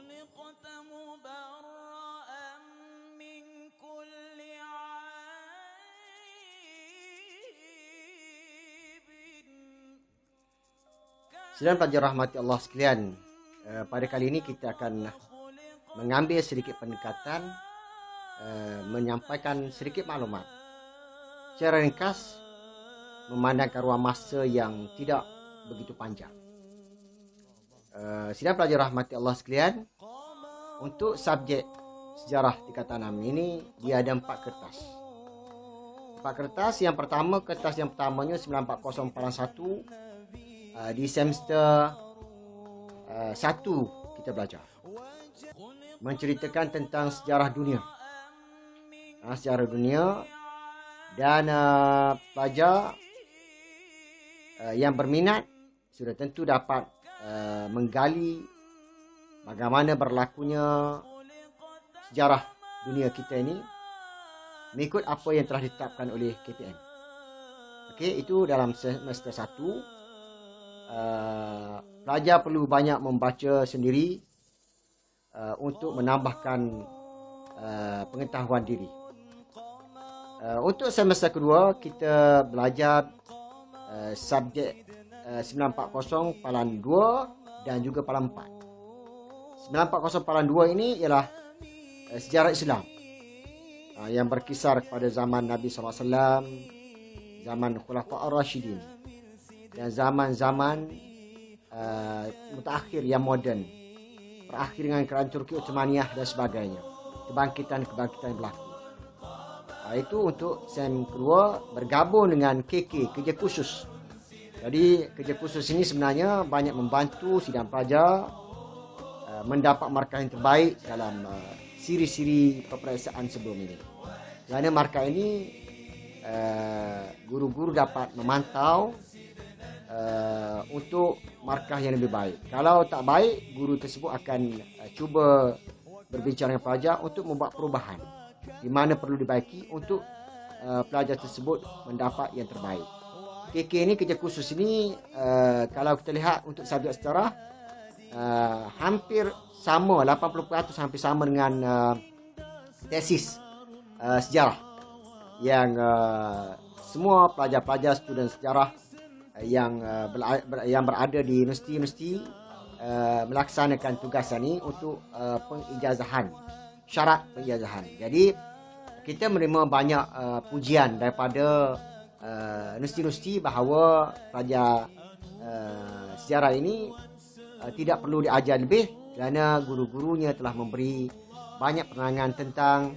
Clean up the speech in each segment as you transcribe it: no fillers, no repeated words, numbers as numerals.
خلقت مبرأ من كل عيب. Sidang pelajar rahmati Allah sekalian, pada kali ini kita akan mengambil sedikit pendekatan, menyampaikan sedikit maklumat secara ringkas, memandangkan ruang masa yang tidak begitu panjang. Sidang pelajar rahmati Allah sekalian, untuk subjek sejarah tingkatan 6 ini dia ada 4 kertas. 4 kertas. Yang pertama, kertas yang pertamanya 940/1 di semester 1 kita belajar menceritakan tentang sejarah dunia. Sejarah dunia, dan pelajar yang berminat sudah tentu dapat menggali bagaimana berlakunya sejarah dunia kita ini mengikut apa yang telah ditetapkan oleh KPM. Okey, itu dalam semester 1. Pelajar perlu banyak membaca sendiri untuk menambahkan pengetahuan diri. Untuk semester kedua kita belajar subjek 940/2 dan juga palang 4. 940/2 ini ialah sejarah Islam yang berkisar pada zaman Nabi SAW, zaman Khulafa' Ar-Rashidin, dan zaman-zaman mutakhir yang moden, berakhir dengan kerajaan Turki Ottomaniyah dan sebagainya, kebangkitan-kebangkitan yang berlaku. Itu untuk sem kedua bergabung dengan KK, kerja khusus. Jadi kerja khusus ini sebenarnya banyak membantu sidang pelajar mendapat markah yang terbaik dalam siri-siri peperiksaan sebelum ini. Kerana markah ini guru-guru dapat memantau untuk markah yang lebih baik. Kalau tak baik, guru tersebut akan cuba berbincang dengan pelajar untuk membuat perubahan di mana perlu dibaiki untuk pelajar tersebut mendapat yang terbaik. KK ini, kerja khusus ini, kalau kita lihat untuk subjek sejarah, hampir sama, 80% hampir sama dengan tesis sejarah yang semua pelajar-pelajar student sejarah yang berada di universiti-universiti melaksanakan tugasan ini untuk pengijazahan, syarat pengijazahan. Jadi kita menerima banyak pujian daripada universiti-universiti bahawa pelajar sejarah ini tidak perlu diajar lebih kerana guru-gurunya telah memberi banyak penerangan tentang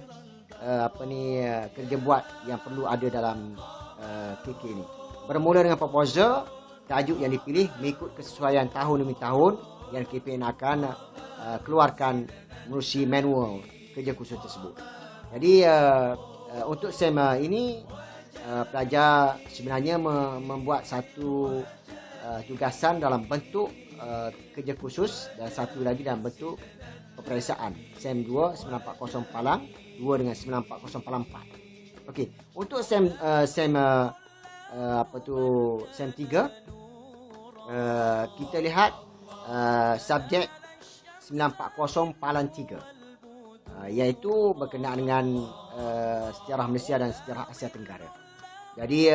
kerja buat yang perlu ada dalam KK ini. Bermula dengan proposal, tajuk yang dipilih mengikut kesesuaian tahun demi tahun yang KPM akan keluarkan menerusi manual kerja khusus tersebut. Jadi untuk sem ini pelajar sebenarnya membuat satu tugasan dalam bentuk kerja khusus dan satu lagi dalam bentuk peperiksaan. Sem 2 940/2 dengan 940/4. Okey, untuk sem 3 kita lihat subjek 940/3 iaitu berkenaan dengan sejarah Malaysia dan sejarah Asia Tenggara. Jadi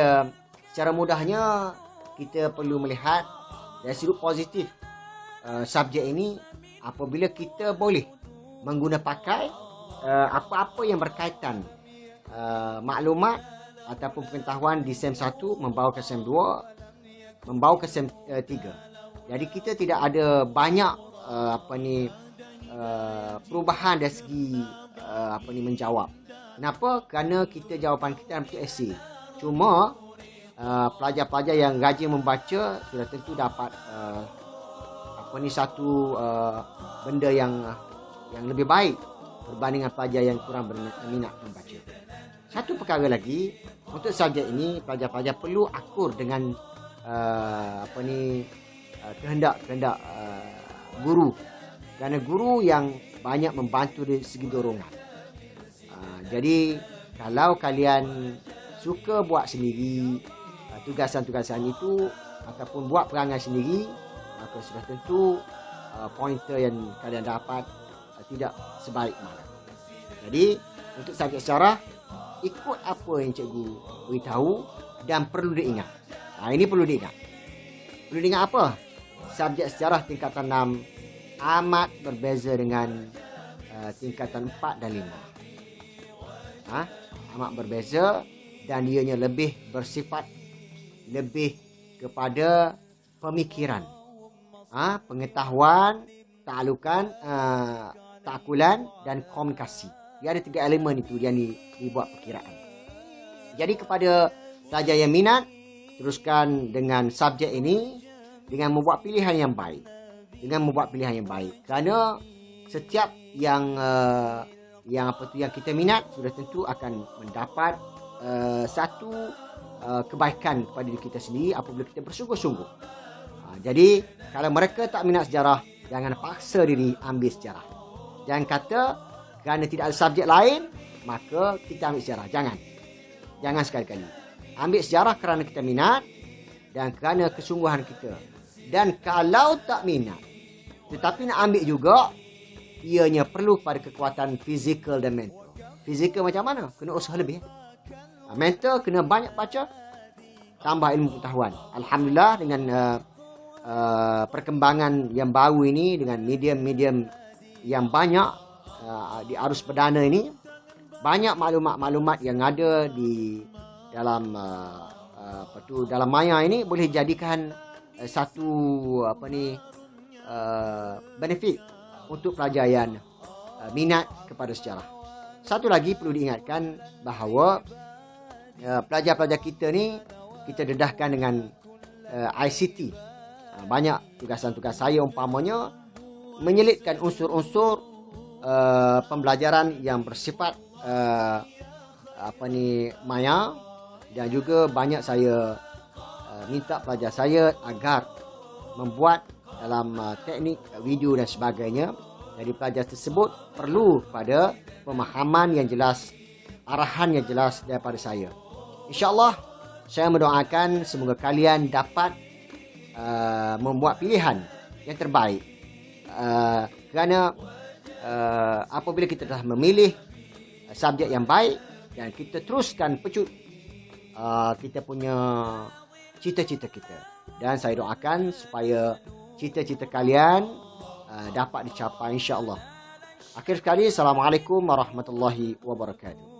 secara mudahnya kita perlu melihat dari sudut positif subjek ini apabila kita boleh mengguna pakai apa-apa yang berkaitan maklumat ataupun pengetahuan di SEM 1 membawa ke SEM 2, membawa ke SEM 3. Jadi kita tidak ada banyak perubahan dari segi menjawab. Kenapa? Kerana kita jawapan kita dalam bentuk esei. Cuma pelajar-pelajar yang rajin membaca sudah tentu dapat satu benda yang lebih baik berbanding dengan pelajar yang kurang berminat membaca. Satu perkara lagi, untuk subjek ini pelajar-pelajar perlu akur dengan kehendak guru. Kerana guru yang banyak membantu dari segi dorongan. Jadi kalau kalian suka buat sendiri tugasan-tugasan itu ataupun buat perangai sendiri, maka sudah tentu pointer yang kalian dapat tidak sebaik mana. Jadi untuk subjek sejarah, ikut apa yang cikgu beritahu dan perlu diingat. Ini perlu diingat. Perlu diingat apa? Subjek sejarah tingkatan 6 amat berbeza dengan tingkatan 4 dan 5. Amat berbeza dan ianya lebih bersifat lebih kepada pemikiran, pengetahuan, takulan dan komunikasi. Dia ada 3 elemen itu yang dibuat perkiraan. Jadi kepada pelajar yang minat, teruskan dengan subjek ini dengan membuat pilihan yang baik. Kerana setiap yang kita minat sudah tentu akan mendapat satu kebaikan kepada diri kita sendiri apabila kita bersungguh-sungguh. Jadi kalau mereka tak minat sejarah, jangan paksa diri ambil sejarah. Jangan kata kerana tidak ada subjek lain maka kita ambil sejarah. Jangan sekali-kali. Ambil sejarah kerana kita minat dan kerana kesungguhan kita. Dan kalau tak minat tetapi nak ambil juga, ianya perlu pada kekuatan fizikal dan mental. Fizikal macam mana? Kena usaha lebih. Mental kena banyak baca, tambah ilmu pengetahuan. Alhamdulillah dengan perkembangan yang baru ini, dengan medium-medium yang banyak di arus perdana ini, banyak maklumat-maklumat yang ada di dalam dalam maya ini boleh jadikan satu benefit untuk pelajar yang minat kepada sejarah. Satu lagi perlu diingatkan bahawa pelajar-pelajar kita ni kita dedahkan dengan ICT. Banyak tugasan-tugas saya umpamanya menyelitkan unsur-unsur pembelajaran yang bersifat maya, dan juga banyak saya minta pelajar saya agar membuat dalam teknik video dan sebagainya. Jadi pelajar tersebut perlu pada pemahaman yang jelas, arahan yang jelas daripada saya. InsyaAllah saya mendoakan semoga kalian dapat membuat pilihan yang terbaik. Kerana apabila kita telah memilih subjek yang baik dan kita teruskan pecut kita punya cita-cita kita. Dan saya doakan supaya cita-cita kalian dapat dicapai insya-Allah. Akhir sekali, Assalamualaikum warahmatullahi wabarakatuh.